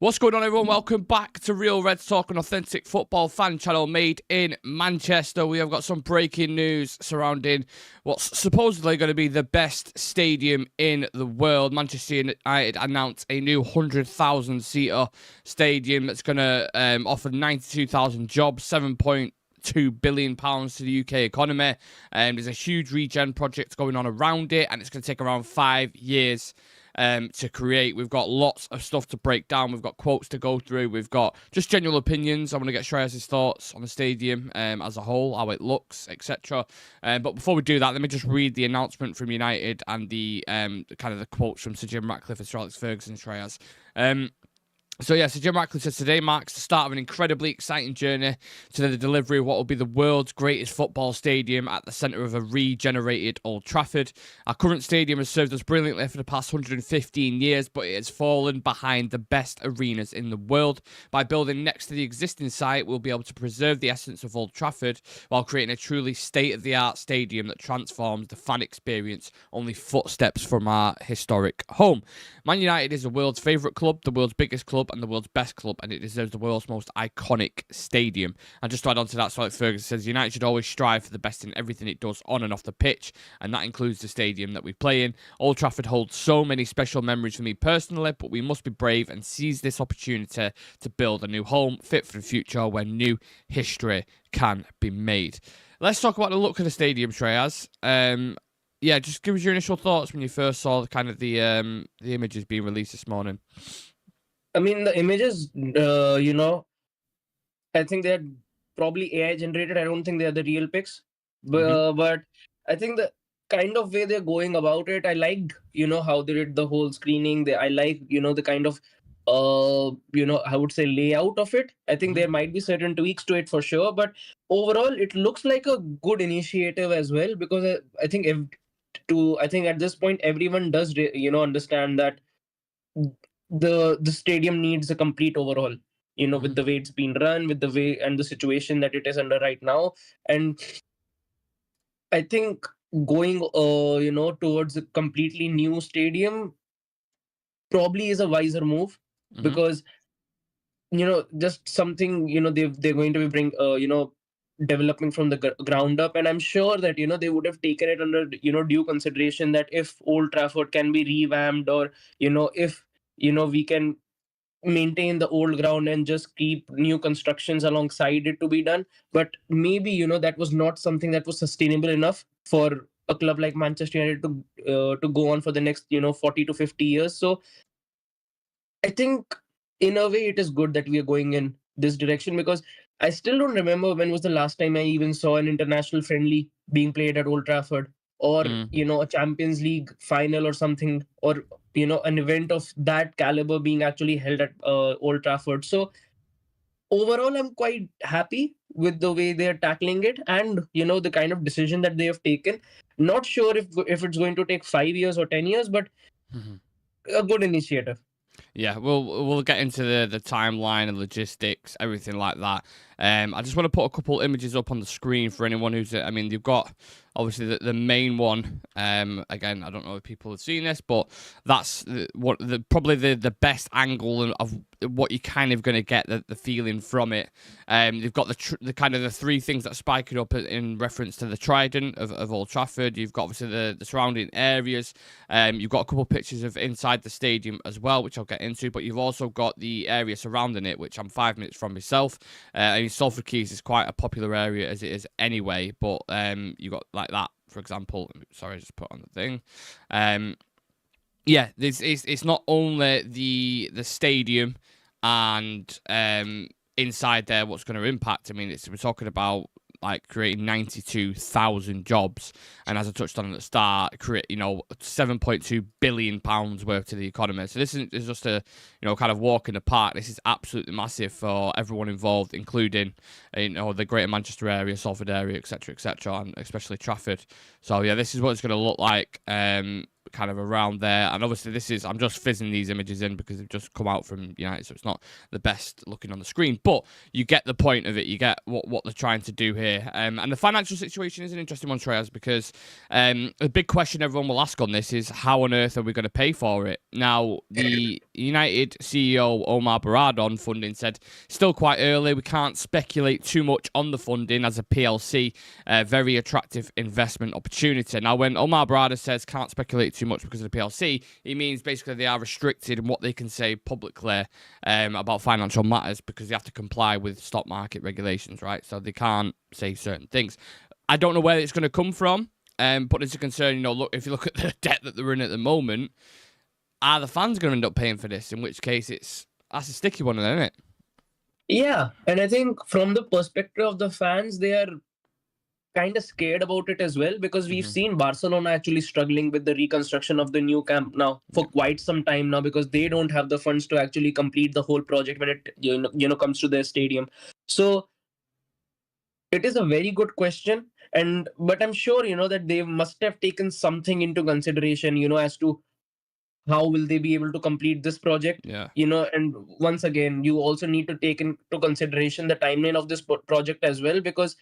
What's going on, everyone? Welcome back to Real Reds Talk, an authentic football fan channel made in Manchester. We have got some breaking news surrounding what's supposedly going to be the best stadium in the world. Manchester United announced a new 100,000-seater stadium that's going to offer 92,000 jobs, £7.2 billion to the UK economy. There's a huge regen project going on around it, and it's going to take around 5 years to create. We've got lots of stuff to break down. We've got quotes to go through. We've got just general opinions. I want to get Shreyas' thoughts on the stadium as a whole, how it looks, etc. But before we do that, let me just read the announcement from United and the kind of the quotes from Sir Jim Ratcliffe and Sir Alex Ferguson, Shreyas. So Jim Ratcliffe says today marks the start of an incredibly exciting journey to the delivery of what will be the world's greatest football stadium at the centre of a regenerated Old Trafford. Our current stadium has served us brilliantly for the past 115 years, but it has fallen behind the best arenas in the world. By building next to the existing site, we'll be able to preserve the essence of Old Trafford while creating a truly state-of-the-art stadium that transforms the fan experience only footsteps from our historic home. Man United is the world's favourite club, the world's biggest club, and the world's best club, and it deserves the world's most iconic stadium. And just to add on to that, so like Ferguson says, United should always strive for the best in everything it does on and off the pitch, and that includes the stadium that we play in. Old Trafford holds so many special memories for me personally, but we must be brave and seize this opportunity to build a new home fit for the future where new history can be made. Let's talk about the look of the stadium, Shreyas. Just give us your initial thoughts when you first saw the images being released this morning. I mean, the images, I think they're probably AI generated. I don't think they're the real pics. But I think the kind of way they're going about it, I liked, how they did the whole screening. I like, the kind of, I would say layout of it. I think there might be certain tweaks to it for sure. But overall, it looks like a good initiative as well, because I think at this point, everyone does, understand that the stadium needs a complete overhaul, with the way it's been run, with the way and the situation that it is under right now. And I think going towards a completely new stadium probably is a wiser move, because just something they're going to be developing from the ground up. And I'm sure that they would have taken it under due consideration, that if Old Trafford can be revamped, or if we can maintain the old ground and just keep new constructions alongside it to be done. But maybe that was not something that was sustainable enough for a club like Manchester United to go on for the next 40 to 50 years. So I think in a way it is good that we are going in this direction, because I still don't remember when was the last time I even saw an international friendly being played at Old Trafford, or a Champions League final or something, or an event of that caliber being actually held at Old Trafford. So overall, I'm quite happy with the way they're tackling it, and the kind of decision that they have taken. Not sure if it's going to take 5 years or 10 years, but a good initiative. Yeah, we'll get into the timeline and logistics, everything like that. I just want to put a couple images up on the screen for anyone who's... I mean, you've got obviously the main one. Again, I don't know if people have seen this, but that's probably the best angle of what you're kind of going to get the feeling from it. You've got the kind of the three things that spike it up in reference to the trident of Old Trafford. You've got obviously the surrounding areas. You've got a couple of pictures of inside the stadium as well, which I'll get into. But you've also got the area surrounding it, which I'm 5 minutes from myself. Salford Quays is quite a popular area as it is anyway. But you got like that, for example. Sorry, I just put on the thing. It's not only the stadium and inside there what's going to impact. I mean, we're talking about like creating 92,000 jobs, and as I touched on at the start, create £7.2 billion worth to the economy. So this is just a kind of walk in the park. This is absolutely massive for everyone involved, including the Greater Manchester area, Salford area, etc., and especially Trafford. So yeah, this is what it's going to look like. kind of around there. And obviously I'm just fizzing these images in because they've just come out from United, so it's not the best looking on the screen. But you get the point of it. You get what they're trying to do here. And the financial situation is an interesting one, Shreyas, because the big question everyone will ask on this is how on earth are we going to pay for it? Now, the United CEO Omar Barad on funding said, still quite early. We can't speculate too much on the funding as a PLC. Very attractive investment opportunity. Now, when Omar Barada says can't speculate too much because of the PLC, he means basically they are restricted in what they can say publicly about financial matters because they have to comply with stock market regulations, right? So they can't say certain things. I don't know where it's going to come from, but it's a concern. Look, if you look at the debt that they're in at the moment, are the fans going to end up paying for this? In which case, that's a sticky one, isn't it? Yeah, and I think from the perspective of the fans, they are kind of scared about it as well because we've seen Barcelona actually struggling with the reconstruction of the new camp now for quite some time now because they don't have the funds to actually complete the whole project when it comes to their stadium. So it is a very good question, but I'm sure that they must have taken something into consideration as to how will they be able to complete this project. And once again, you also need to take into consideration the timeline of this project as well, because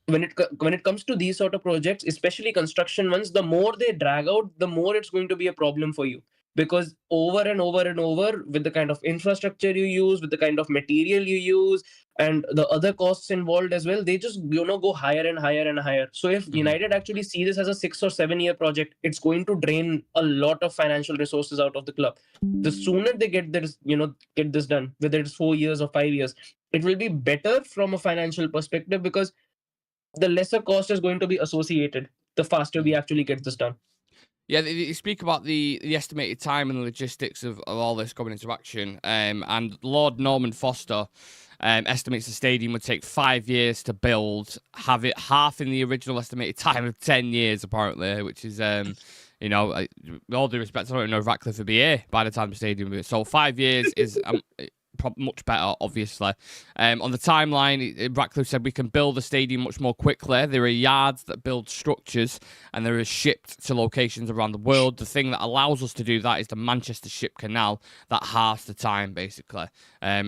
when it comes to these sort of projects, especially construction ones, the more they drag out, the more it's going to be a problem for you, because over and over and over, with the kind of infrastructure you use, with the kind of material you use, and the other costs involved as well, they just go higher and higher and higher. So if United actually see this as a 6 or 7 year project, it's going to drain a lot of financial resources out of the club. The sooner they get this done, whether it's 4 years or 5 years, it will be better from a financial perspective, because the lesser cost is going to be associated the faster we actually get this done. Yeah, they speak about the estimated time and the logistics of all this going into action. And Lord Norman Foster estimates the stadium would take 5 years to build, have it half in the original estimated time of 10 years, apparently, which is, with all due respect, I don't even know if Ratcliffe would be here by the time the stadium is. So 5 years is much better, obviously. On the timeline, Ratcliffe said we can build a stadium much more quickly. There are yards that build structures, and there is shipped to locations around the world. The thing that allows us to do that is the Manchester Ship Canal that halves the time, basically.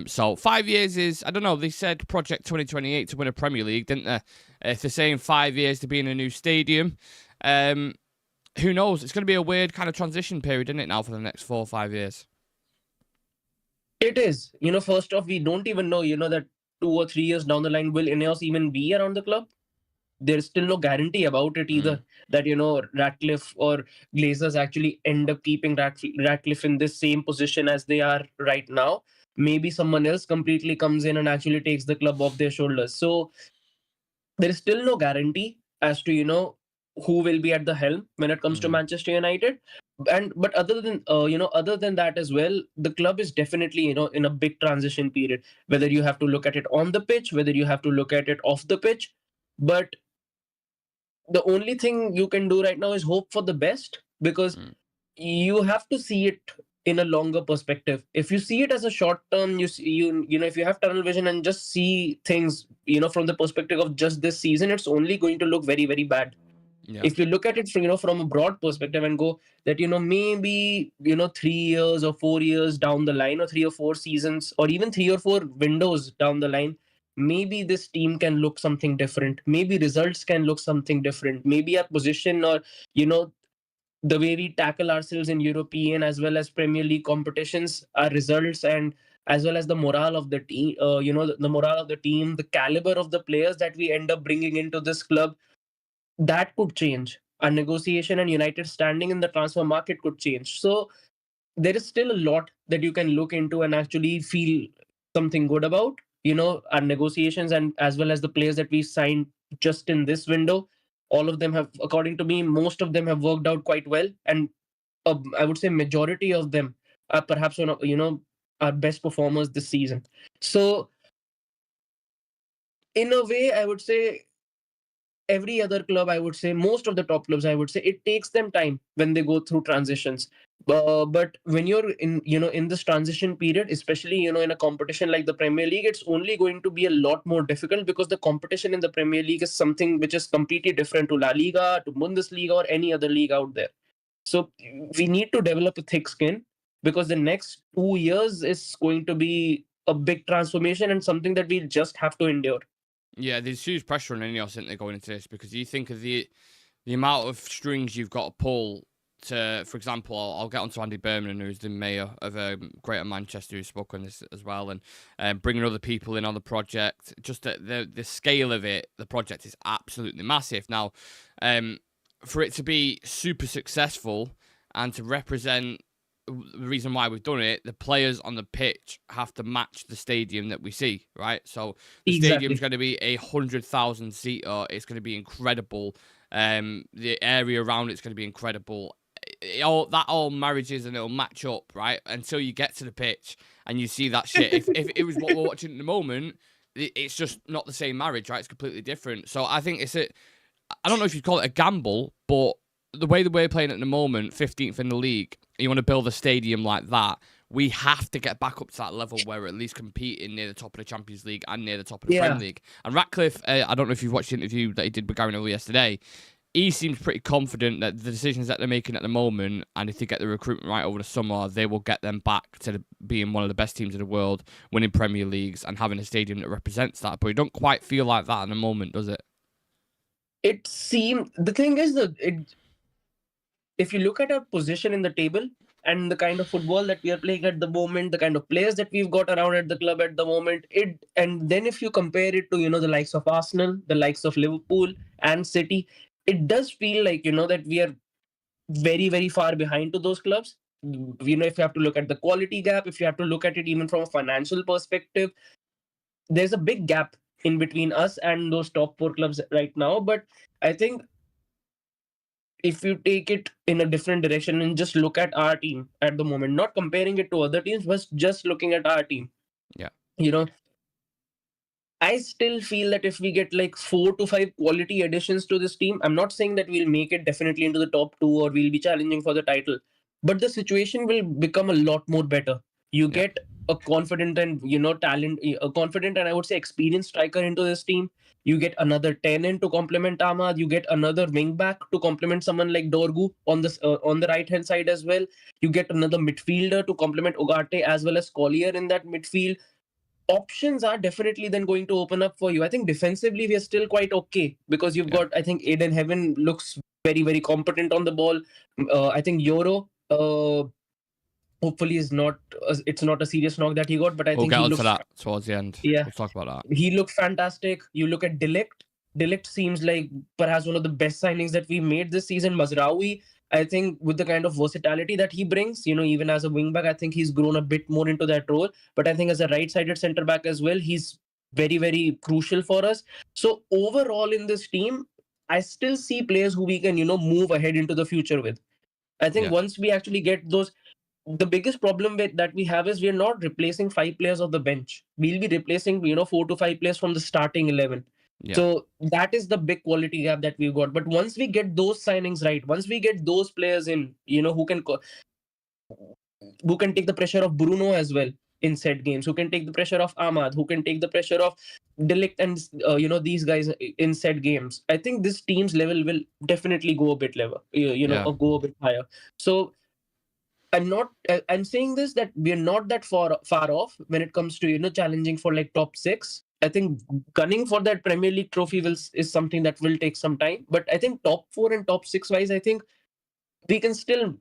So 5 years is, I don't know, they said Project 2028 to win a Premier League, didn't they? If they're saying 5 years to be in a new stadium, who knows? It's going to be a weird kind of transition period, isn't it, now for the next 4 or 5 years? It is. First off, we don't even know, that 2 or 3 years down the line, will Ineos even be around the club? There's still no guarantee about it either, that, Ratcliffe or Glazers actually end up keeping Ratcliffe in this same position as they are right now. Maybe someone else completely comes in and actually takes the club off their shoulders. So there is still no guarantee as to, who will be at the helm when it comes to Manchester United. But other than that as well, the club is definitely in a big transition period, whether you have to look at it on the pitch, whether you have to look at it off the pitch. But the only thing you can do right now is hope for the best, because you have to see it in a longer perspective. If you see it as a short term, if you have tunnel vision and just see things from the perspective of just this season, it's only going to look very, very bad. If you look at it from a broad perspective and go that maybe 3 years or 4 years down the line, or 3 or 4 seasons, or even 3 or 4 windows down the line, maybe this team can look something different. Maybe results can look something different. Maybe our position, or the way we tackle ourselves in European as well as Premier League competitions, our results, and as well as the morale of the team, the morale of the team, the caliber of the players that we end up bringing into this club, that could change. Our negotiation and United standing in the transfer market could change. So there is still a lot that you can look into and actually feel something good about. Our negotiations, and as well as the players that we signed just in this window, all of them have, according to me, most of them have worked out quite well. And I would say majority of them are perhaps one of, our best performers this season. So in a way, I would say every other club, I would say most of the top clubs, I would say it takes them time when they go through transitions. But when you're in this transition period, especially in a competition like the Premier League, it's only going to be a lot more difficult, because the competition in the Premier League is something which is completely different to La Liga, to Bundesliga, or any other league out there. So we need to develop a thick skin, because the next 2 years is going to be a big transformation and something that we just have to endure. Yeah, there's huge pressure on Ineos, isn't there, going into this, because you think of the amount of strings you've got to pull to, for example, I'll get on to Andy Birmingham, who's the mayor of Greater Manchester, who's spoke on this as well, and bringing other people in on the project. Just the scale of it, the project is absolutely massive. Now, for it to be super successful and to represent the reason why we've done it, the players on the pitch have to match the stadium that we see, right? So the stadium's going to be 100,000 seater. It's going to be incredible. The area around it's going to be incredible. That all marriages and it'll match up, right? Until you get to the pitch and you see that shit. if it was what we're watching at the moment, it's just not the same marriage, right? It's completely different. So I think I don't know if you'd call it a gamble, but the way we're playing at the moment, 15th in the league, you want to build a stadium like that, we have to get back up to that level where we're at least competing near the top of the Champions League and near the top of the Premier League. And Ratcliffe, I don't know if you've watched the interview that he did with Gary Neville yesterday, he seems pretty confident that the decisions that they're making at the moment, and if they get the recruitment right over the summer, they will get them back to being one of the best teams in the world, winning Premier Leagues and having a stadium that represents that. But you don't quite feel like that at the moment, does it? It seems, the thing is that if you look at our position in the table and the kind of football that we are playing at the moment, the kind of players that we've got around at the club at the moment, and then if you compare it to, the likes of Arsenal, the likes of Liverpool and City, it does feel like, that we are very, very far behind to those clubs. If you have to look at the quality gap, if you have to look at it even from a financial perspective, there's a big gap in between us and those top 4 clubs right now. But I think if you take it in a different direction and just look at our team at the moment, not comparing it to other teams, but just looking at our team. Yeah. I still feel that if we get like 4 to 5 quality additions to this team, I'm not saying that we'll make it definitely into the top 2 or we'll be challenging for the title, but the situation will become a lot more better. You get a confident and, a confident and I would say experienced striker into this team. You get another 10 in to complement Ahmad. You get another wing back to complement someone like Dorgu on the right hand side as well. You get another midfielder to complement Ugarte as well as Collier in that midfield. Options are definitely then going to open up for you. I think defensively we are still quite okay, because you've got, I think Aiden Heaven looks very, very competent on the ball. I think Euro, hopefully it's not a serious knock that he got, but I think we'll he get onto looks that towards the end. Yeah, we'll talk about that. He looked fantastic. You look at Delict seems like perhaps one of the best signings that we made this season. Mazraoui, I think with the kind of versatility that he brings, even as a wingback, I think he's grown a bit more into that role. But I think as a right-sided centre back as well, he's very, very crucial for us. So overall in this team, I still see players who we can, move ahead into the future with. I think once we actually get those, the biggest problem that we have is we're not replacing 5 players of the bench. We'll be replacing, 4 to 5 players from the starting 11. So that is the big quality gap that we've got. But once we get those signings right, once we get those players in, who can take the pressure of Bruno as well in set games, who can take the pressure of Ahmad, who can take the pressure of Delict and these guys in set games, I think this team's level will definitely go a bit level, or go a bit higher. So I'm saying this, that we're not that far off when it comes to challenging for like top 6. I think gunning for that Premier League trophy is something that will take some time. But I think top 4 and top 6 wise, I think we can still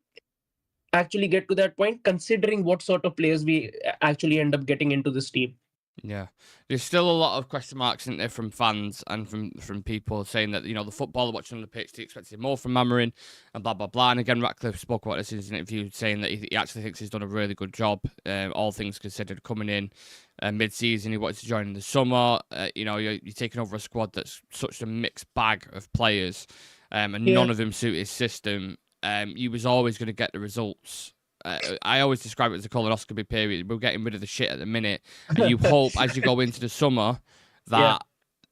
actually get to that point, considering what sort of players we actually end up getting into this team. Yeah, there's still a lot of question marks, isn't there, from fans and from people saying that, the footballer watching on the pitch, they expected more from Mamarin and blah, blah, blah. And again, Ratcliffe spoke about this in his interview, saying that he actually thinks he's done a really good job, all things considered, coming in mid-season. He wanted to join in the summer. You're taking over a squad that's such a mixed bag of players, and none of them suit his system. You was always going to get the results. I always describe it as a colonoscopy period. We're getting rid of the shit at the minute, and you hope as you go into the summer that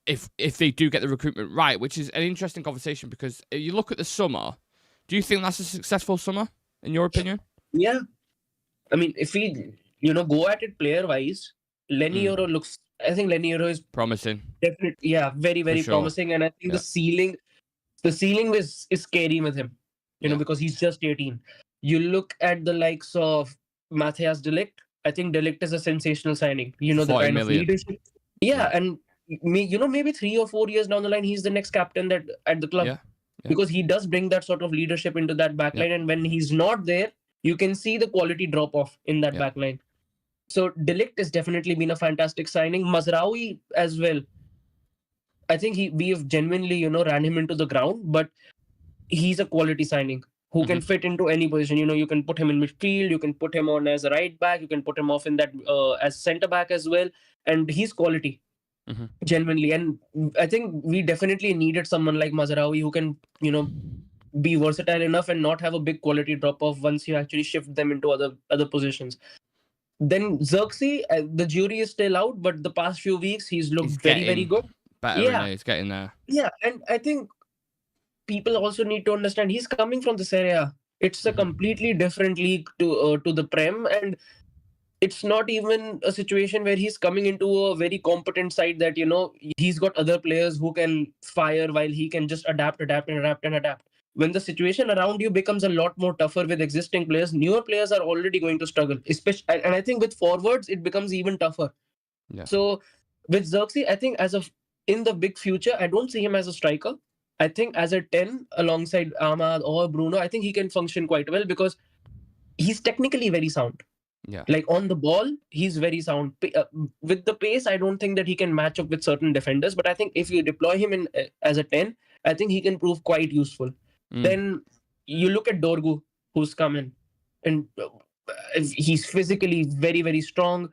if they do get the recruitment right, which is an interesting conversation, because if you look at the summer, do you think that's a successful summer in your opinion? Yeah, I mean, if we go at it player wise, Lenny Euro looks. I think Lenny Euro is promising. Definitely, very, very promising, and I think the ceiling is scary with him. Yeah. because he's just 18. You look at the likes of Matthias de Ligt. I think de Ligt is a sensational signing. For The 40 kind of million. leadership. Yeah, Yeah. and maybe 3 or 4 years down the line, he's the next captain that at the club Yeah. Yeah. because he does bring that sort of leadership into that Yeah. backline. And when he's not there, you can see the quality drop off in that Yeah. backline. So de Ligt has definitely been a fantastic signing. Mazraoui as well. I think we have genuinely, ran him into the ground, but he's a quality signing who can fit into any position. You can put him in midfield, you can put him on as a right back, you can put him off in that as centre back as well, and he's quality genuinely. And I think we definitely needed someone like Mazraoui who can, be versatile enough and not have a big quality drop off once you actually shift them into other positions. Then Xerxes, the jury is still out, but the past few weeks he's looked He's very, very getting good. better, Yeah, and he's getting there. yeah, and I think people also need to understand he's coming from the Serie A. It's a completely different league to the Prem, and it's not even a situation where he's coming into a very competent side that he's got other players who can fire while he can just adapt, adapt, and adapt and adapt. When the situation around you becomes a lot more tougher with existing players, newer players are already going to struggle. Especially, and I think with forwards it becomes even tougher. Yeah. So with Xerxes, I think in the big future, I don't see him as a striker. I think as a 10 alongside Ahmad or Bruno, I think he can function quite well because he's technically very sound. Yeah. Like on the ball, he's very sound. With the pace, I don't think that he can match up with certain defenders. But I think if you deploy him in as a 10, I think he can prove quite useful. Then you look at Dorgu, who's come in, and he's physically very, very strong,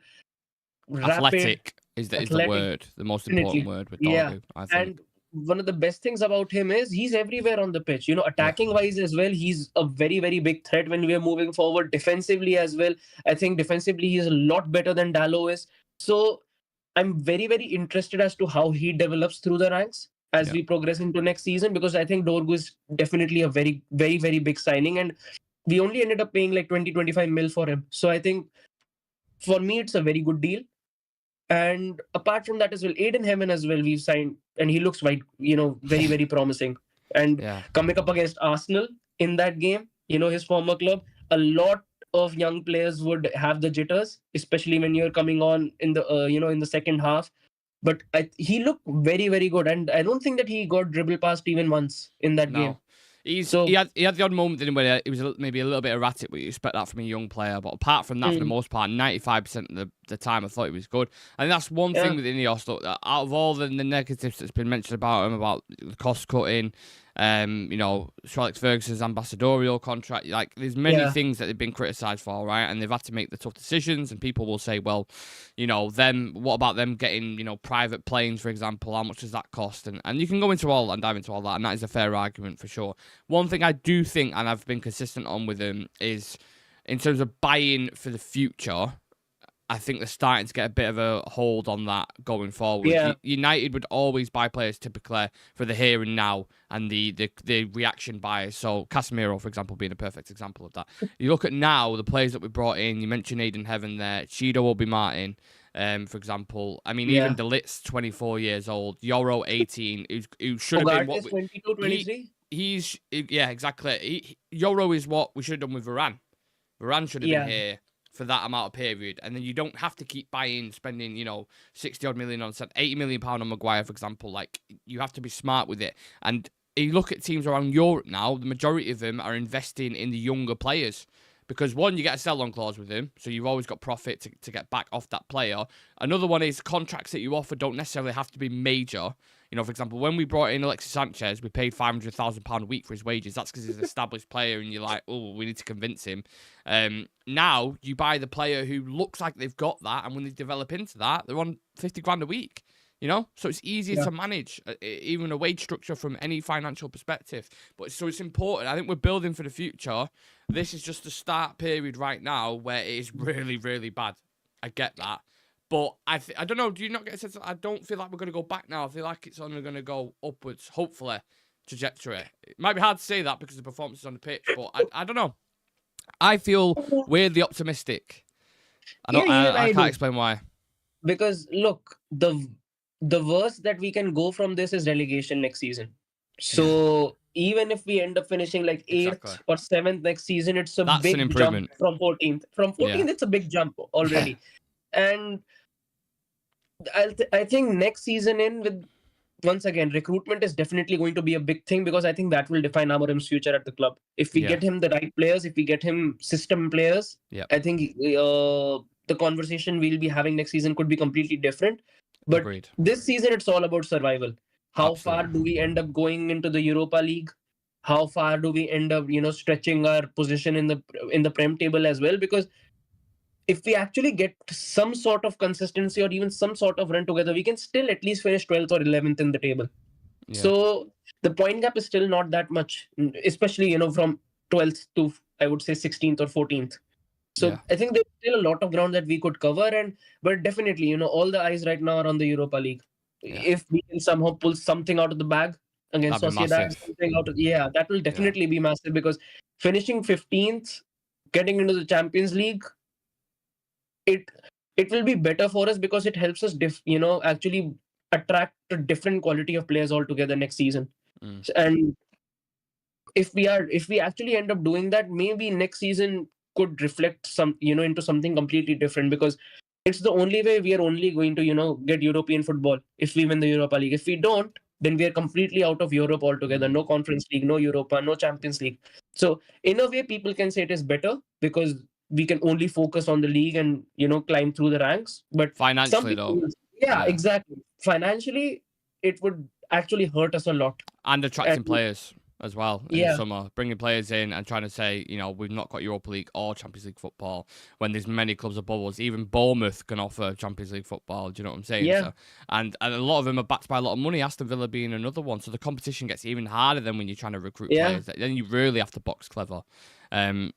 rapid, Athletic is the word, the most important word with Dorgu, I think. And one of the best things about him is he's everywhere on the pitch. Attacking wise as well, he's a very, very big threat when we are moving forward. Defensively as well, I think defensively he's a lot better than Dallo is. So I'm very, very interested as to how he develops through the ranks as we progress into next season, because I think Dorgu is definitely a very, very, very big signing. And we only ended up paying like 20-25 mil for him. So I think for me, it's a very good deal. And apart from that as well, Aiden Hemen as well, we've signed, and he looks very, very promising. And coming up against Arsenal in that game, his former club, a lot of young players would have the jitters, especially when you're coming on in the in the second half. But he looked very, very good, and I don't think that he got dribbled past even once in that game. He had the odd moment in where he was maybe a little bit erratic, but you expect that from a young player. But apart from that, for the most part, 95% of the time, I thought he was good. And that's one thing with Ineos. Look, out of all the negatives that's been mentioned about him, about the cost cutting, Sir Alex Ferguson's ambassadorial contract, like there's many things that they've been criticised for, right? And they've had to make the tough decisions. And people will say, well, what about them getting, private planes, for example? How much does that cost? And you can go into all and dive into all that, and that is a fair argument for sure. One thing I do think, and I've been consistent on with them, is in terms of buying for the future. I think they're starting to get a bit of a hold on that going forward. Yeah. United would always buy players typically for the here and now and the reaction buys. So Casemiro, for example, being a perfect example of that. You look at now, the players that we brought in, you mentioned Aiden Heaven there, Chido will be Martin, for example. I mean, even De Ligt's 24 years old, Yoro 18, who should have been what... 22, 23? Exactly. Yoro is what we should have done with Varane. Varane should have been here for that amount of period, and then you don't have to keep spending 60-odd million on 80 million pound on Maguire, for example. Like, you have to be smart with it. And you look at teams around Europe now, the majority of them are investing in the younger players. Because one, you get a sell-on clause with him, so you've always got profit to get back off that player. Another one is contracts that you offer don't necessarily have to be major. For example, when we brought in Alexis Sanchez, we paid £500,000 a week for his wages. That's because he's an established player, and you're like, oh, we need to convince him. Now, you buy the player who looks like they've got that, and when they develop into that, they're on 50 grand a week. So it's easier to manage, even a wage structure from any financial perspective. So it's important. I think we're building for the future. This is just the start period right now where it is really, really bad. I get that. But I don't know, do you not get a sense that I don't feel like we're going to go back now? I feel like it's only going to go upwards, hopefully, trajectory. It might be hard to say that because of the performances on the pitch, but I don't know. I feel weirdly optimistic. I can't explain why. Because, look, the worst that we can go from this is relegation next season. So even if we end up finishing like 8th Exactly. or 7th next season, it's a That's an big jump improvement. from 14th. From 14th, Yeah. it's a big jump Yeah. already. And I think next season in with once again, recruitment is definitely going to be a big thing because I think that will define Amorim's future at the club. If we Yeah. get him the right players, if we get him system players, Yep. I think the conversation we'll be having next season could be completely different. But Agreed. this season, it's all about survival. How far Absolutely. do we end up going into the Europa League? How far do we end up, stretching our position in the Prem table as well? Because if we actually get some sort of consistency or even some sort of run together, we can still at least finish 12th or 11th in the table. Yeah. So the point gap is still not that much, especially, from 12th to, I would say, 16th or 14th. So Yeah. I think there's still a lot of ground that we could cover. But definitely, all the eyes right now are on the Europa League. Yeah. If we can somehow pull something out of the bag against That'd be Sociedad, massive. something out of, that will definitely be massive because finishing 15th, getting into the Champions League, it will be better for us because it helps us actually attract a different quality of players altogether next season. And if we actually end up doing that, maybe next season could reflect some into something completely different, because it's the only way we are only going to get European football if we win the Europa League. If we don't, then we are completely out of Europe altogether. No Conference League, no Europa, no Champions League. So in a way, people can say it is better because we can only focus on the league and climb through the ranks. But Financially, though. Yeah, exactly. Financially, it would actually hurt us a lot. And attracting players as well in the Yeah. summer, bringing players in and trying to say, we've not got Europa League or Champions League football when there's many clubs above us. Even Bournemouth can offer Champions League football. Do you know what I'm saying? Yeah. So, and a lot of them are backed by a lot of money. Aston Villa being another one. So the competition gets even harder than when you're trying to recruit players. Then you really have to box clever.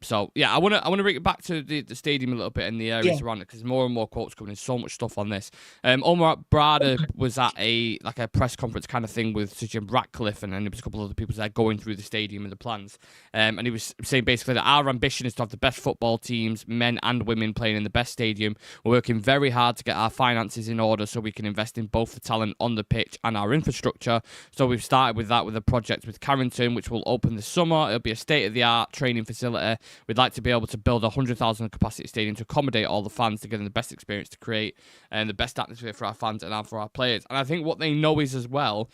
So yeah, I want to bring it back to the stadium a little bit and the areas around it, because more and more quotes coming in. So much stuff on this. Omar Brada was at a press conference kind of thing with Sir Jim Ratcliffe, and then there was a couple of other people there going through the stadium and the plans. And he was saying basically that our ambition is to have the best football teams, men and women, playing in the best stadium. We're working very hard to get our finances in order so we can invest in both the talent on the pitch and our infrastructure. So we've started with that with a project with Carrington, which will open this summer. It'll be a state-of-the-art training facility. We'd like to be able to build a 100,000 capacity stadium to accommodate all the fans, to give them the best experience, to create the best atmosphere for our fans and for our players. And I think what they know is as well,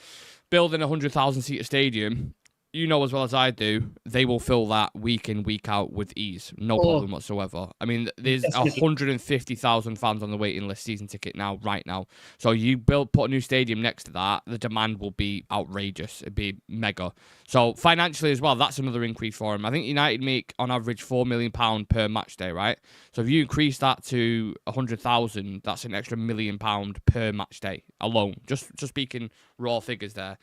building a 100,000 seater stadium, as well as I do, they will fill that week in, week out with ease. No problem whatsoever. I mean, there's 150,000 fans on the waiting list season ticket right now. So you put a new stadium next to that, the demand will be outrageous. It'd be mega. So financially as well, that's another increase for them. I think United make on average £4 million per match day, right? So if you increase that to 100,000, that's an extra £1 million per match day alone. Just speaking raw figures there.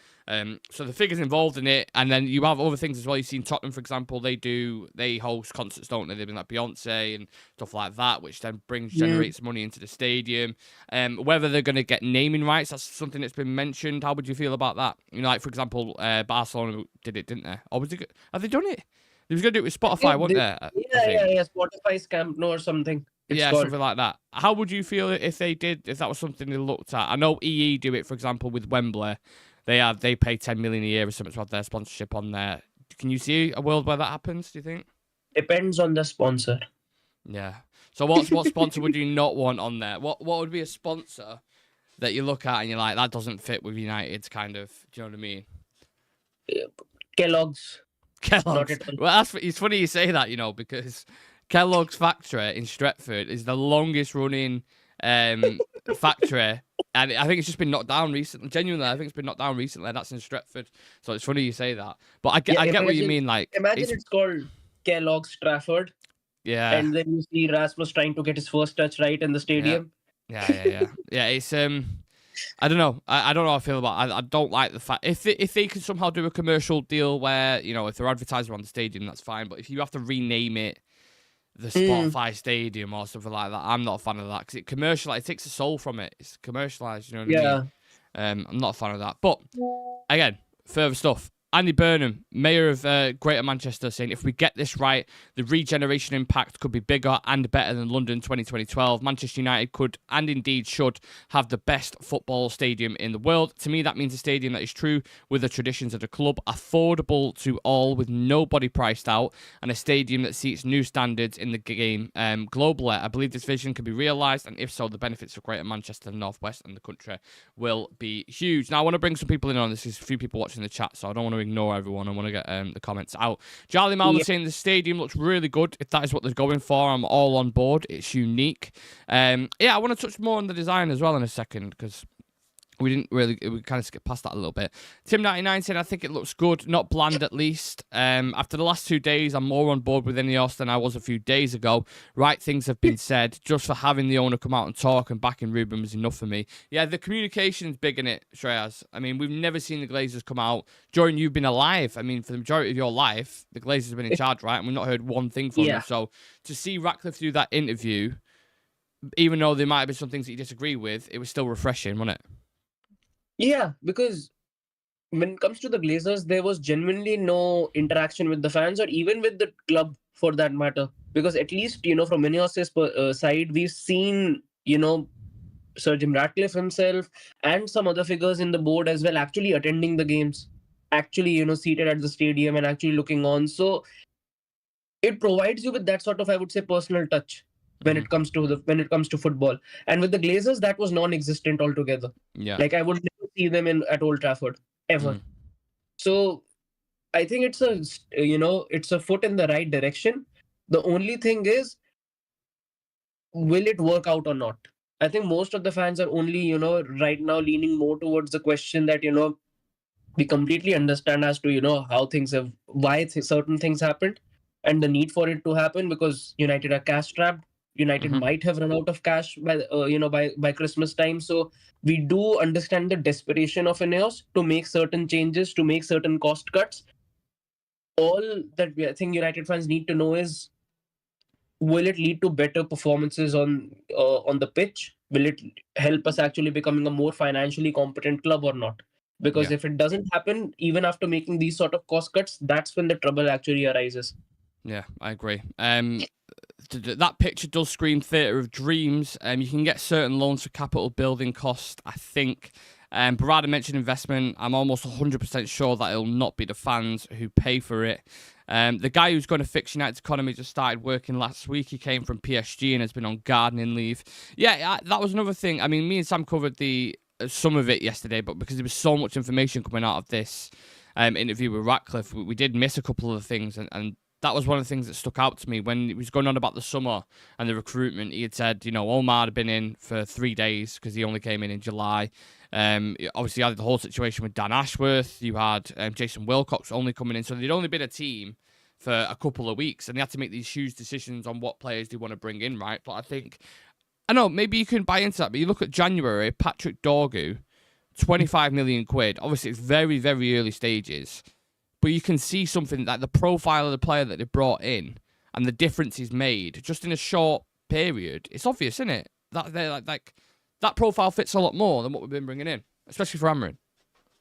So the figures involved in it, and then you have other things as well. You've seen Tottenham, for example, they host concerts, don't they? They've been like Beyonce and stuff like that, which then generates money into the stadium. Whether they're going to get naming rights, that's something that's been mentioned. How would you feel about that? Like, for example, Barcelona did it, didn't they? Or have they done it? They was going to do it with Spotify, weren't they? Yeah. Spotify's Camp Nou or something. Something like that. How would you feel if they did, if that was something they looked at? I know EE do it, for example, with Wembley. They pay 10 million a year or something to have their sponsorship on there. Can you see a world where that happens, do you think? Depends on the sponsor. Yeah. So what sponsor would you not want on there? What would be a sponsor that you look at and you're like, that doesn't fit with United's kind of, do you know what I mean? Kellogg's. Kellogg's. Well, it's funny you say that, because Kellogg's factory in Stretford is the longest running factory, and I think it's just been knocked down recently. Genuinely, I think it's been knocked down recently. That's in Stretford, so it's funny you say that. But I get what you mean. Like, imagine it's called Kellogg's Trafford. Yeah. And then you see Rasmus trying to get his first touch right in the stadium. Yeah. It's I don't know. I don't know how I feel about it. I don't like the fact if they could somehow do a commercial deal where if they're advertising on the stadium, that's fine. But if you have to rename it the Spotify Stadium or something like that, I'm not a fan of that, because it takes the soul from it. It's commercialized, you know what I mean? I'm not a fan of that. But again, further stuff. Andy Burnham, Mayor of Greater Manchester, saying if we get this right, the regeneration impact could be bigger and better than London 2012. Manchester United could and indeed should have the best football stadium in the world. To me, that means a stadium that is true with the traditions of the club, affordable to all with nobody priced out, and a stadium that seats new standards in the game globally. I believe this vision can be realised, and if so, the benefits for Greater Manchester, the North West and the country will be huge. Now, I want to bring some people in on this. There's a few people watching the chat, so I don't want to ignore everyone. I want to get the comments out. Charlie Malman saying the stadium looks really good. If that is what they're going for, I'm all on board. It's unique. I want to touch more on the design as well in a second, because we kind of skipped past that a little bit. Tim99 saying, I think it looks good, not bland at least. After the last 2 days, I'm more on board with Ineos than I was a few days ago. Right things have been said. Just for having the owner come out and talk and backing Ruben was enough for me. Yeah, the communication's big in it, Shreyas. I mean, we've never seen the Glazers come out. Jordan, you've been alive. I mean, for the majority of your life, the Glazers have been in charge, right? And we've not heard one thing from them. So to see Ratcliffe do that interview, even though there might have been some things that you disagree with, it was still refreshing, wasn't it? Yeah, because when it comes to the Glazers, there was genuinely no interaction with the fans or even with the club for that matter. Because at least, from Ineos' side, we've seen, Sir Jim Ratcliffe himself and some other figures in the board as well actually attending the games, actually, seated at the stadium and actually looking on. So it provides you with that sort of, I would say, personal touch when it comes to football. And with the Glazers, that was non-existent altogether. Yeah. Like I would never see them at Old Trafford ever. So I think it's a foot in the right direction. The only thing is, will it work out or not? I think most of the fans are only, right now leaning more towards the question that, we completely understand as to, why certain things happened and the need for it to happen, because United are cash strapped. United might have run out of cash by Christmas time. So we do understand the desperation of Ineos to make certain changes, to make certain cost cuts. All that I think United fans need to know is, will it lead to better performances on the pitch? Will it help us actually becoming a more financially competent club or not? Because if it doesn't happen, even after making these sort of cost cuts, that's when the trouble actually arises. Yeah, I agree. That picture does scream theatre of dreams. You can get certain loans for capital building cost, I think. Barada mentioned investment. I'm almost 100% sure that it'll not be the fans who pay for it. The guy who's going to fix United's economy just started working last week. He came from PSG and has been on gardening leave. Yeah, that was another thing. I mean, me and Sam covered some of it yesterday, but because there was so much information coming out of this interview with Ratcliffe, we did miss a couple of things, and that was one of the things that stuck out to me when he was going on about the summer and the recruitment. He had said, Omar had been in for 3 days because he only came in July. Obviously, you had the whole situation with Dan Ashworth. You had Jason Wilcox only coming in. So they'd only been a team for a couple of weeks, and they had to make these huge decisions on what players they want to bring in, right? But I think, I know, maybe you can buy into that, but you look at January, Patrick Dorgu, 25 million quid. Obviously, it's very, very early stages. But you can see something like the profile of the player that they brought in and the difference he's made just in a short period. It's obvious, isn't it? That they're like that profile fits a lot more than what we've been bringing in, especially for Amarin.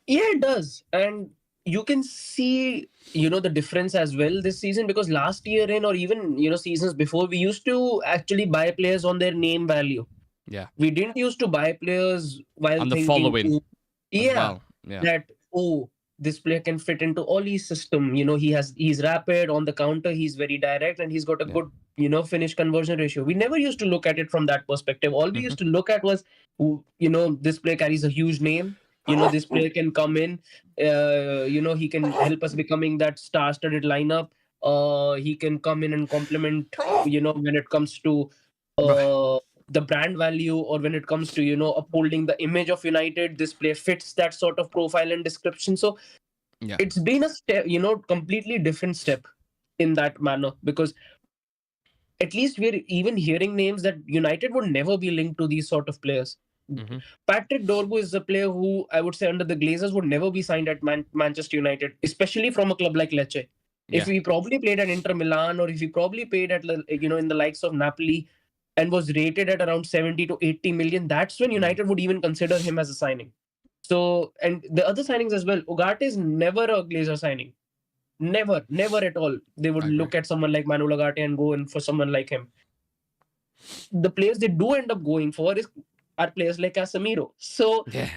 Yeah, it does, and you can see the difference as well this season, because last year or even seasons before, we used to actually buy players on their name value. Yeah, we didn't used to buy players while and the thinking, following. Yeah. That this player can fit into Ollie's system. He's rapid on the counter, he's very direct, and he's got a good, finish conversion ratio. We never used to look at it from that perspective. All we used to look at was, this player carries a huge name. This player can come in. He can help us becoming that star-studded lineup. He can come in and complement. When it comes to the brand value, or when it comes to upholding the image of United, this player fits that sort of profile and description. So it's been a step, completely different step in that manner, because at least we're even hearing names that United would never be linked to these sort of players. Patrick Dorgu is a player who I would say under the Glazers would never be signed at Manchester United, especially from a club like Lecce. If he probably played at Inter Milan, or if he probably played at in the likes of Napoli, and was rated at around 70 to 80 million, that's when United would even consider him as a signing. So, and the other signings as well. Ugarte is never a Glazer signing. Never at all. They would I agree. look at someone like Manu Ugarte and go in for someone like him. The players they do end up going for are players like Casemiro. So Yeah.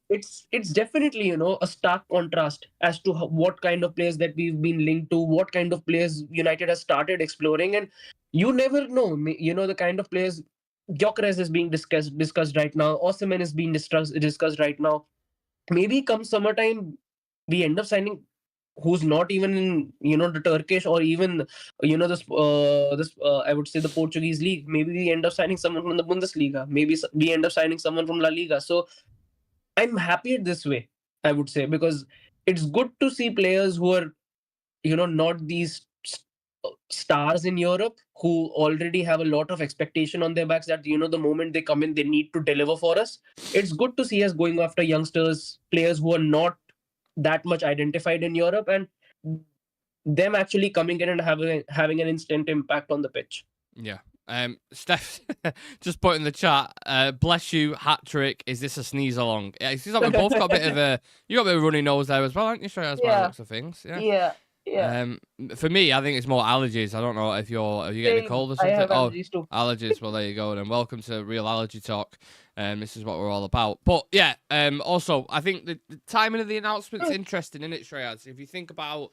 it's definitely a stark contrast as to what kind of players that we've been linked to, what kind of players United has started exploring, and you never know. The kind of players. Gyökeres is being discussed right now. Osimhen is being discussed right now. Maybe come summertime, we end up signing who's not even in the Turkish or even this I would say the Portuguese league. Maybe we end up signing someone from the Bundesliga. Maybe we end up signing someone from La Liga. So I'm happier this way, I would say, because it's good to see players who are not these stars in Europe who already have a lot of expectation on their backs that the moment they come in they need to deliver for us. It's good to see us going after youngsters, players who are not that much identified in Europe, and them actually coming in and having an instant impact on the pitch. Yeah. Steph, just put in the chat. Bless you, hat trick. Is this a sneeze along? Yeah, it seems like we both got a bit of a runny nose there as well, aren't you, Shreyas? By the looks of things. Yeah. For me, I think it's more allergies. I don't know if you're getting a cold or something. I have allergies too. Allergies. Well, there you go. Then welcome to Real Allergy Talk. This is what we're all about. But yeah. Also, I think the timing of the announcement's interesting, isn't it, Shreyas? If you think about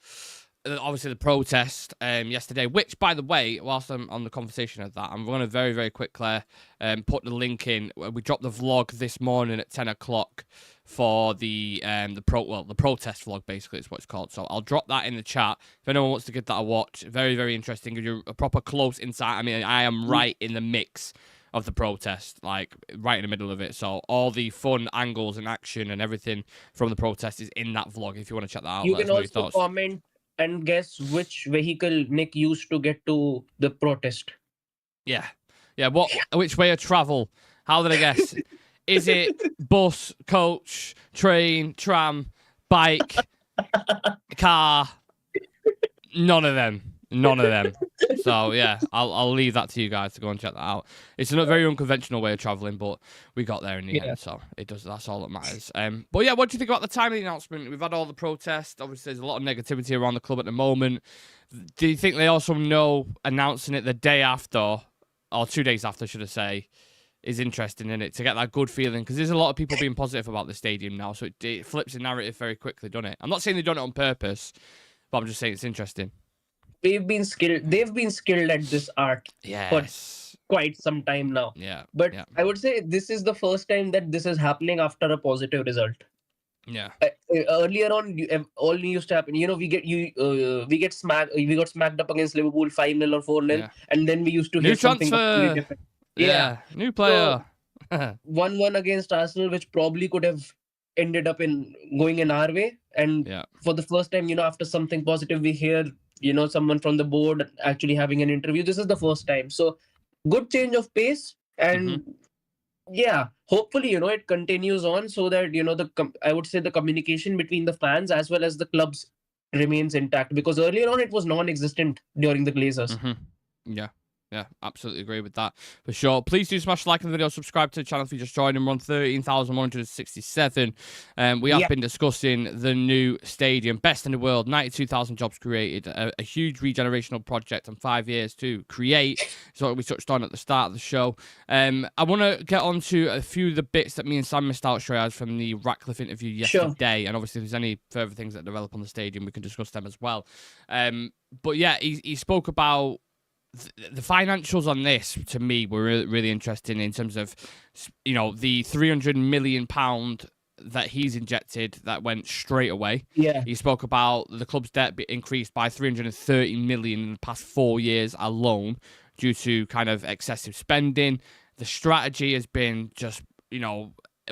obviously the protest yesterday, which, by the way, whilst I'm on the conversation of that, I'm going to very, very quick, Claire, put the link in. We dropped the vlog this morning at 10 o'clock for the protest vlog, basically, is what it's called. So I'll drop that in the chat if anyone wants to give that a watch. Very, very interesting. Give you a proper close insight. I mean, I am right in the mix of the protest, like right in the middle of it. So all the fun angles and action and everything from the protest is in that vlog. If you want to check that out, You can also comment and guess which vehicle Nick used to get to the protest. Yeah. Which way of travel? How did I guess? Is it bus, coach, train, tram, bike, car? None of them. So yeah, I'll leave that to you guys to go and check that out. It's a very unconventional way of traveling, but we got there in the end, so it does. That's all that matters. But yeah, what do you think about the time of the announcement? We've had all the protests. Obviously, there's a lot of negativity around the club at the moment. Do you think they also know announcing it the day after, or 2 days after, should I say, is interesting in it to get that good feeling? Because there's a lot of people being positive about the stadium now, so it flips the narrative very quickly, doesn't it? I'm not saying they've done it on purpose, but I'm just saying it's interesting. They've been skilled at this art for quite some time now. But I would say this is the first time that this is happening after a positive result. Earlier on, all used to happen. We got smacked up against Liverpool 5-0 or 4-0, and then we used to hear something completely different. New player. 1-1 against Arsenal, which probably could have ended up going in our way. And for the first time, after something positive, we hear someone from the board actually having an interview. This is the first time, so good change of pace, and hopefully it continues on so that I would say the communication between the fans as well as the clubs remains intact, because earlier on it was non-existent during the Glazers. Yeah, absolutely agree with that for sure. Please do smash like on the video, subscribe to the channel if you just joined, and we're on 13,167. We have been discussing the new stadium, best in the world, 92,000 jobs created, a huge regenerational project and 5 years to create. So we touched on at the start of the show. I want to get on to a few of the bits that me and Sam missed out, Shreyas, from the Ratcliffe interview yesterday. And obviously, if there's any further things that develop on the stadium, we can discuss them as well. But yeah, he spoke about the financials on this, to me, were really interesting in terms of, the £300 million that he's injected that went straight away. He spoke about the club's debt increased by 330 million in the past 4 years alone due to kind of excessive spending. The strategy has been just,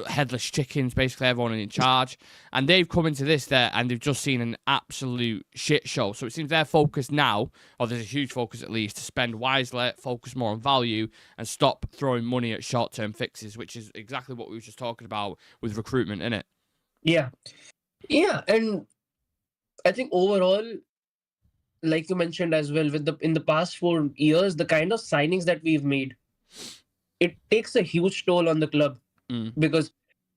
headless chickens, basically everyone in charge, and they've come into this there and they've just seen an absolute shit show. So it seems their focus now, or there's a huge focus at least, to spend wisely, focus more on value, and stop throwing money at short-term fixes, which is exactly what we were just talking about with recruitment, innit? Yeah, and I think overall, like you mentioned as well, in the past 4 years, the kind of signings that we've made, it takes a huge toll on the club. Because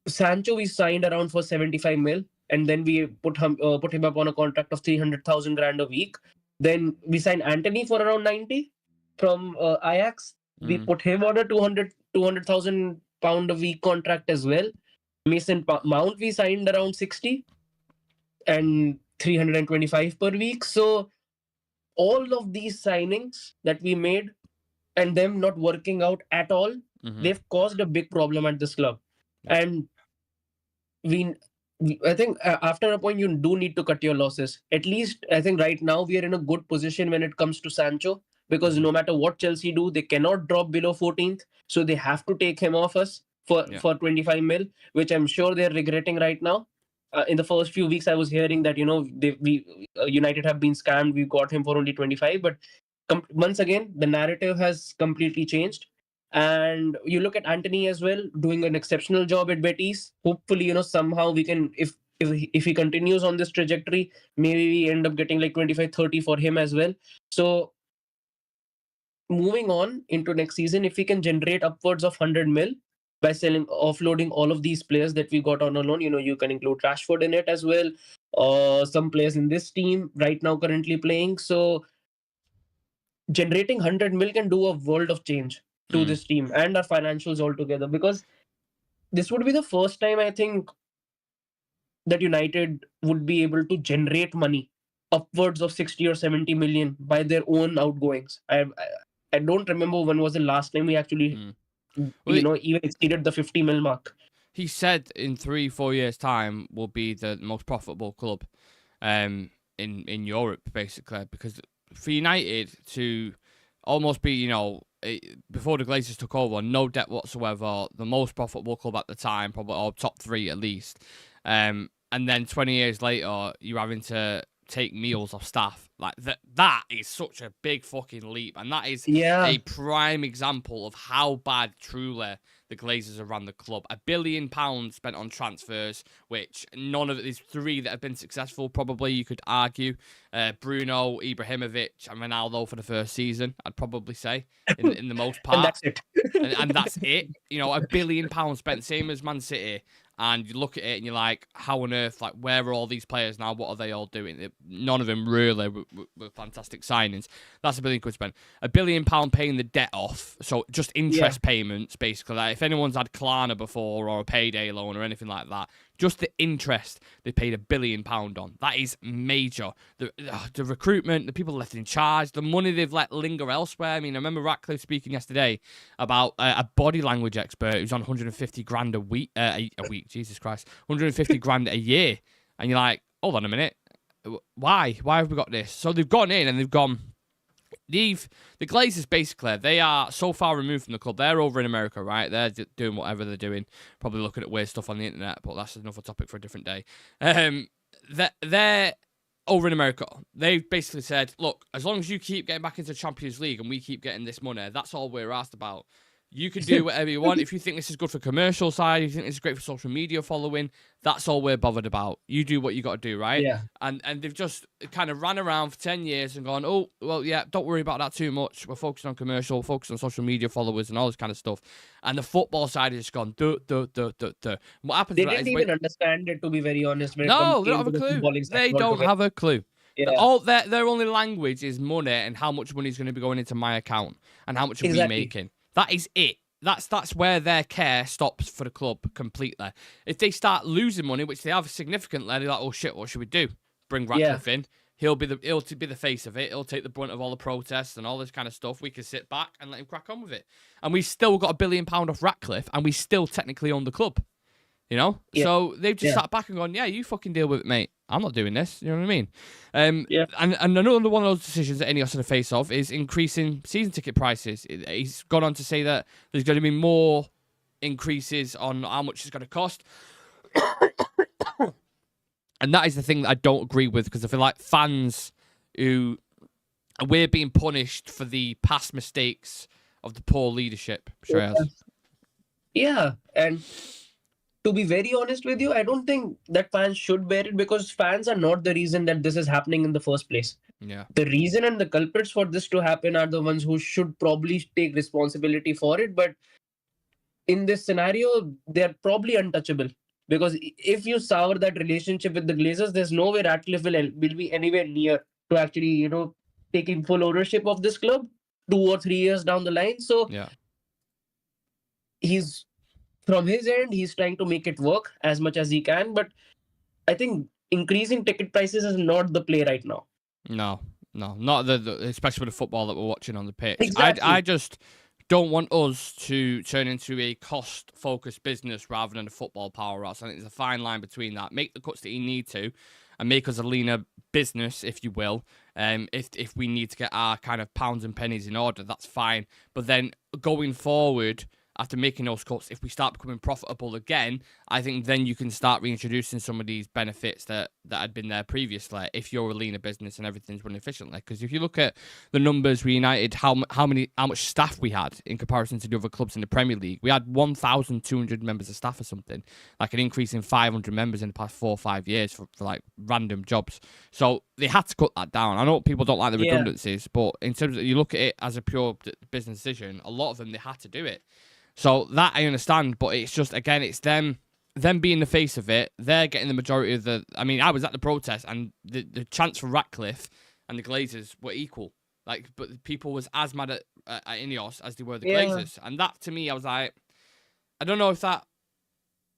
Sancho we signed around for 75 mil, and then we put him up on a contract of 300,000 grand a week. Then we signed Anthony for around 90 from Ajax. We put him on a 200,000 pound a week contract as well. Mason Mount we signed around 60 and 325 per week. So all of these signings that we made and them not working out at all, they've caused a big problem at this club. And I think after a point you do need to cut your losses. At least I think right now we are in a good position when it comes to Sancho, because no matter what Chelsea do, they cannot drop below 14th, so they have to take him off us for 25 mil, which I'm sure they're regretting right now. In the first few weeks, I was hearing that United have been scammed. We got him for only 25, but once again, the narrative has completely changed. And you look at Anthony as well, doing an exceptional job at Betis. Hopefully, somehow we can, if he continues on this trajectory, maybe we end up getting like 25, 30 for him as well. So moving on into next season, if we can generate upwards of 100 mil by offloading all of these players that we got on a loan, you can include Rashford in it as well, some players in this team right now currently playing. So generating 100 mil can do a world of change to this team and our financials altogether, because this would be the first time I think that United would be able to generate money upwards of 60 or 70 million by their own outgoings. I don't remember when was the last time we actually even exceeded the 50 mil mark. He said in 3-4 years time will be the most profitable club in Europe, basically, because for United to almost be, before the Glazers took over, no debt whatsoever, the most profitable club at the time, probably, or top 3 at least. And then 20 years later, you're having to take meals off staff. Like that is such a big fucking leap. And that is a prime example of how bad truly the Glazers have ran the club. £1 billion spent on transfers, which none of these 3 that have been successful, probably you could argue. Bruno, Ibrahimovic, and Ronaldo for the first season, I'd probably say, in the most part. And that's it. and that's it. £1 billion spent, same as Man City. And you look at it and you're like, how on earth, like, where are all these players now? What are they all doing? None of them really were fantastic signings. That's £1 billion spent. £1 billion paying the debt off. So just interest payments, basically. Like, if anyone's had Klarna before or a payday loan or anything like that, just the interest they paid £1 billion on. That is major. The recruitment, the people left in charge, the money they've let linger elsewhere. I mean, I remember Ratcliffe speaking yesterday about a body language expert who's on 150 grand a week, Jesus Christ, 150 grand a year. And you're like, hold on a minute. Why? Why have we got this? So they've gone in and they've gone... The Glazers, basically, they are so far removed from the club. They're over in America, right? They're doing whatever they're doing. Probably looking at weird stuff on the internet, but that's another topic for a different day. They're over in America. They've basically said, look, as long as you keep getting back into Champions League and we keep getting this money, that's all we're asked about. You can do whatever you want. If you think this is good for commercial side, if you think this is great for social media following, that's all we're bothered about. You do what you got to do, right? Yeah. And they've just kind of ran around for 10 years and gone, oh, well, yeah, don't worry about that too much. We're focused on commercial, focused on social media followers and all this kind of stuff. And the football side has just gone, duh. What happens? They didn't even understand it, to be very honest. No, they don't have a clue. They don't have a clue. Yeah. All their only language is money and how much money is going to be going into my account and how much are we making. That is it. That's where their care stops for the club completely. If they start losing money, which they have significantly, they're like, oh shit, what should we do? Bring Ratcliffe in. He'll be the face of it. He'll take the brunt of all the protests and all this kind of stuff. We can sit back and let him crack on with it. And we still got £1 billion off Ratcliffe, and we still technically own the club. Yeah. So they've just sat back and gone, yeah, you fucking deal with it, mate. I'm not doing this. You know what I mean? And another one of those decisions that Ineos had to face off is increasing season ticket prices. He's gone on to say that there's going to be more increases on how much it's going to cost. And that is the thing that I don't agree with, because I feel like fans we're being punished for the past mistakes of the poor leadership, Shreyas. Yeah, and to be very honest with you, I don't think that fans should bear it, because fans are not the reason that this is happening in the first place. Yeah. The reason and the culprits for this to happen are the ones who should probably take responsibility for it. But in this scenario, they're probably untouchable. Because if you sour that relationship with the Glazers, there's no way Ratcliffe will be anywhere near to actually, taking full ownership of this club 2 or 3 years down the line. So Yeah. he's from his end, he's trying to make it work as much as he can. But I think increasing ticket prices is not the play right now. No, not especially with the football that we're watching on the pitch. I Exactly. just don't want us to turn into a cost-focused business rather than a football powerhouse. I think there's a fine line between that. Make the cuts that you need to, and make us a leaner business, if you will. If we need to get our kind of pounds and pennies in order, that's fine. But then going forward, after making those cuts, if we start becoming profitable again, I think then you can start reintroducing some of these benefits that had been there previously if you're a leaner business and everything's running efficiently. Because if you look at the numbers we United, how much staff we had in comparison to the other clubs in the Premier League, we had 1,200 members of staff or something, like an increase in 500 members in the past 4 or 5 years for like random jobs. So they had to cut that down. I know people don't like the redundancies, but in terms of you look at it as a pure business decision, a lot of them, they had to do it. So that I understand, but it's just, again, it's them being the face of it. They're getting the majority of the... I mean, I was at the protest, and the chants for Ratcliffe and the Glazers were equal. Like, but people was as mad at Ineos as they were the Glazers. And that, to me, I was like... I don't know if that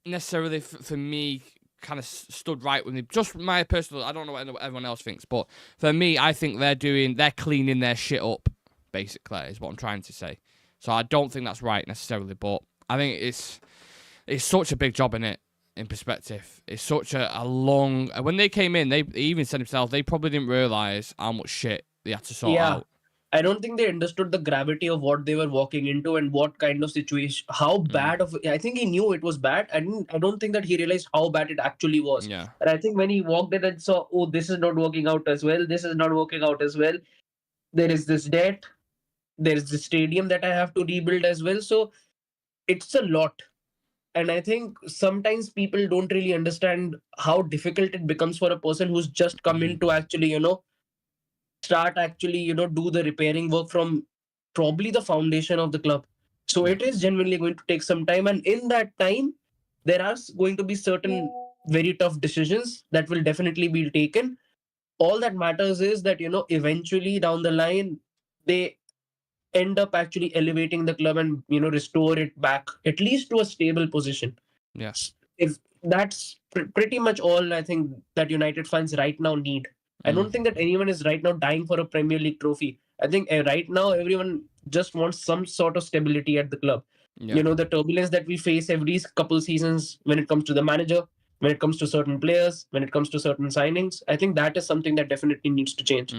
necessarily, for me, kind of stood right with me. Just my personal... I don't know what everyone else thinks, but for me, I think they're cleaning their shit up, basically, is what I'm trying to say. So I don't think that's right necessarily, but I think it's such a big job in perspective. It's such a long... When they came in, they even said themselves they probably didn't realise how much shit they had to sort out. I don't think they understood the gravity of what they were walking into and what kind of situation, how bad of... I think he knew it was bad. I don't think that he realized how bad it actually was. Yeah. And I think when he walked in and saw, oh, this is not working out as well, this is not working out as well, there is this debt, there is the stadium that I have to rebuild as well. So it's a lot. And I think sometimes people don't really understand how difficult it becomes for a person who's just come in to actually, start actually, do the repairing work from probably the foundation of the club. So it is genuinely going to take some time. And in that time, there are going to be certain very tough decisions that will definitely be taken. All that matters is that, eventually down the line, they end up actually elevating the club and, restore it back at least to a stable position. Yeah. If that's pretty much all I think that United fans right now need. I don't think that anyone is right now dying for a Premier League trophy. I think right now everyone just wants some sort of stability at the club. Yeah. The turbulence that we face every couple seasons when it comes to the manager, when it comes to certain players, when it comes to certain signings, I think that is something that definitely needs to change.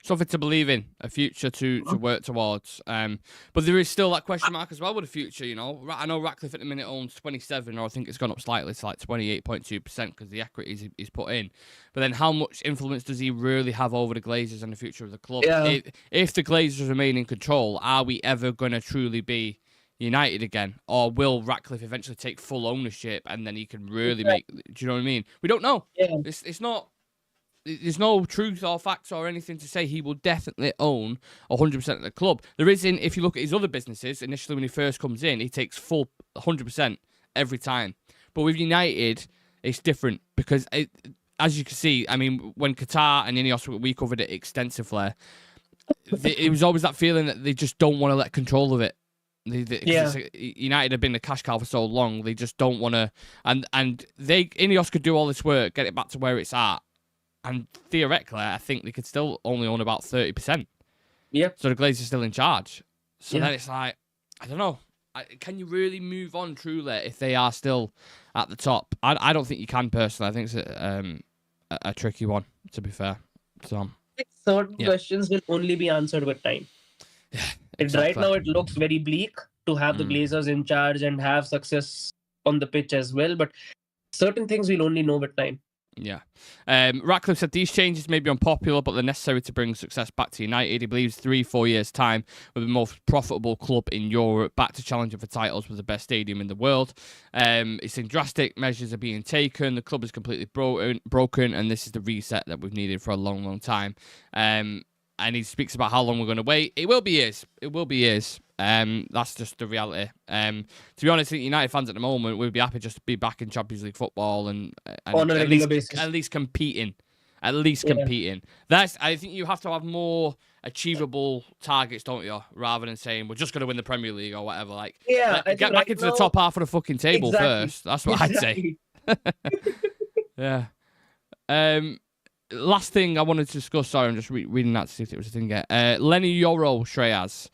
Something to believe in, a future to work towards. But there is still that question mark as well with the future, I know Ratcliffe at the minute owns 27, or I think it's gone up slightly to like 28.2% because the equity he's put in. But then how much influence does he really have over the Glazers and the future of the club? Yeah. If the Glazers remain in control, are we ever going to truly be United again, or will Ratcliffe eventually take full ownership and then he can really make... Do you know what I mean? We don't know. Yeah. It's not... There's no truth or facts or anything to say he will definitely own 100% of the club. There is, if you look at his other businesses, initially when he first comes in, he takes full 100% every time. But with United, it's different because, as you can see, I mean, when Qatar and Ineos, we covered it extensively, it was always that feeling that they just don't want to let control of it. United have been the cash cow for so long, they just don't want to, and Ineos could do all this work, get it back to where it's at, and theoretically, I think they could still only own about 30%. Yeah. So the Glazers are still in charge. So then it's like, I don't know, can you really move on truly if they are still at the top? I don't think you can personally. I think it's a tricky one, to be fair. So certain questions will only be answered with time. Yeah. Exactly. Right now, it looks very bleak to have the Glazers in charge and have success on the pitch as well. But certain things we'll only know with time. Yeah. Ratcliffe said these changes may be unpopular, but they're necessary to bring success back to United. He believes 3-4 years' time with the most profitable club in Europe, back to challenging for titles with the best stadium in the world. He's saying drastic measures are being taken. The club is completely broken, and this is the reset that we've needed for a long, long time. And he speaks about how long we're going to wait. It will be years. It will be years. That's just the reality. To be honest, United fans at the moment would be happy just to be back in Champions League football and on a regular basis. At least competing. I think you have to have more achievable targets, don't you? Rather than saying we're just going to win the Premier League or whatever. Like, get back into the top half of the fucking table first. That's what I'd say. Yeah. Last thing I wanted to discuss. Sorry, I'm just reading that to see if it was a thing yet. Lenny Yoro Shreyas.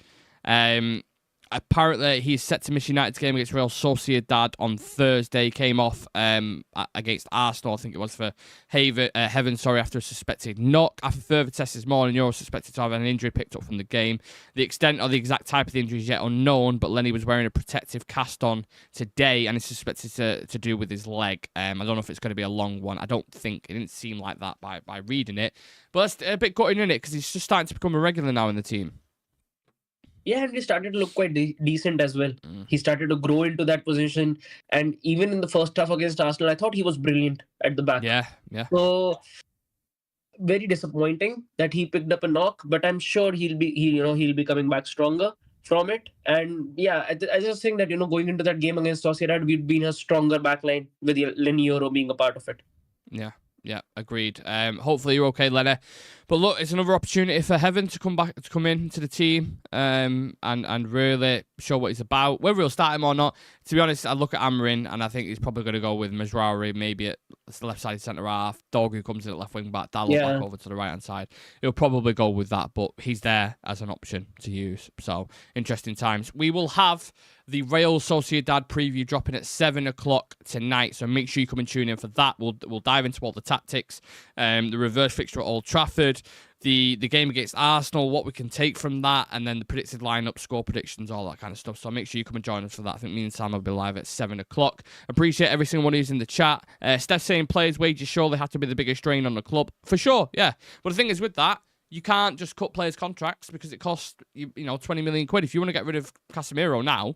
Apparently, he's set to miss United's game against Real Sociedad on Thursday. Came off against Arsenal, I think it was, for Heaven, after a suspected knock. After further tests this morning, Euro suspected to have an injury picked up from the game. The extent or the exact type of the injury is yet unknown, but Lenny was wearing a protective cast on today, and it's suspected to do with his leg. I don't know if it's going to be a long one. I don't think. It didn't seem like that by reading it. But it's a bit gutting, isn't it? Because he's just starting to become a regular now in the team. Yeah, and he started to look quite decent as well. He started to grow into that position. And even in the first half against Arsenal, I thought he was brilliant at the back. Yeah. So, very disappointing that he picked up a knock, but I'm sure he'll be coming back stronger from it. And yeah, I just think that, going into that game against Sociedad, we'd be in a stronger backline with Lenny Yoro being a part of it. Yeah, agreed. Hopefully you're okay, Lenny. But look, it's another opportunity for Heaven to come into the team and really show what he's about. Whether he'll start him or not, to be honest, I look at Amarin and I think he's probably going to go with Mazraoui maybe at the left side centre half. Dogu comes in at left wing back. Dalot back over to the right hand side. He'll probably go with that, but he's there as an option to use. So interesting times. We will have the Real Sociedad preview dropping at 7 o'clock tonight, so make sure you come and tune in for that. We'll dive into all the tactics, the reverse fixture at Old Trafford, the game against Arsenal, what we can take from that, and then the predicted lineup, score predictions, all that kind of stuff. So make sure you come and join us for that. I think me and Sam will be live at 7 o'clock. Appreciate every single one who's in the chat. Steph saying players' wages surely have to be the biggest drain on the club. For sure, yeah. But the thing is with that, you can't just cut players' contracts because it costs you 20 million quid. If you want to get rid of Casemiro now,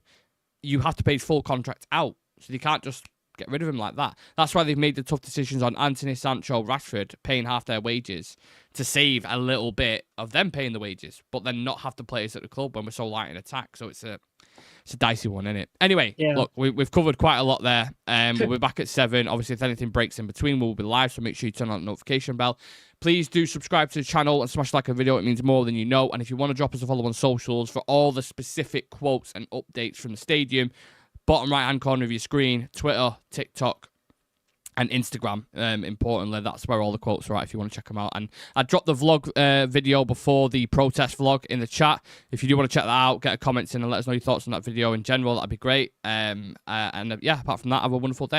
you have to pay his full contract out. So you can't just get rid of him like that. That's why they've made the tough decisions on Anthony, Sancho, Rashford, paying half their wages to save a little bit of them paying the wages, but then not have the players at the club when we're so light in attack. So it's a dicey one, isn't it? Anyway, look, we've covered quite a lot there. We'll be back at 7. Obviously, if anything breaks in between, we'll be live, so make sure you turn on the notification bell. Please do subscribe to the channel and smash like a video. It means more than you know. And if you want to drop us a follow on socials for all the specific quotes and updates from the stadium, bottom right-hand corner of your screen, Twitter, TikTok, and Instagram. Importantly, that's where all the quotes are at if you want to check them out. And I dropped the vlog video before the protest vlog in the chat. If you do want to check that out, get a comment in and let us know your thoughts on that video in general. That'd be great. Apart from that, have a wonderful day.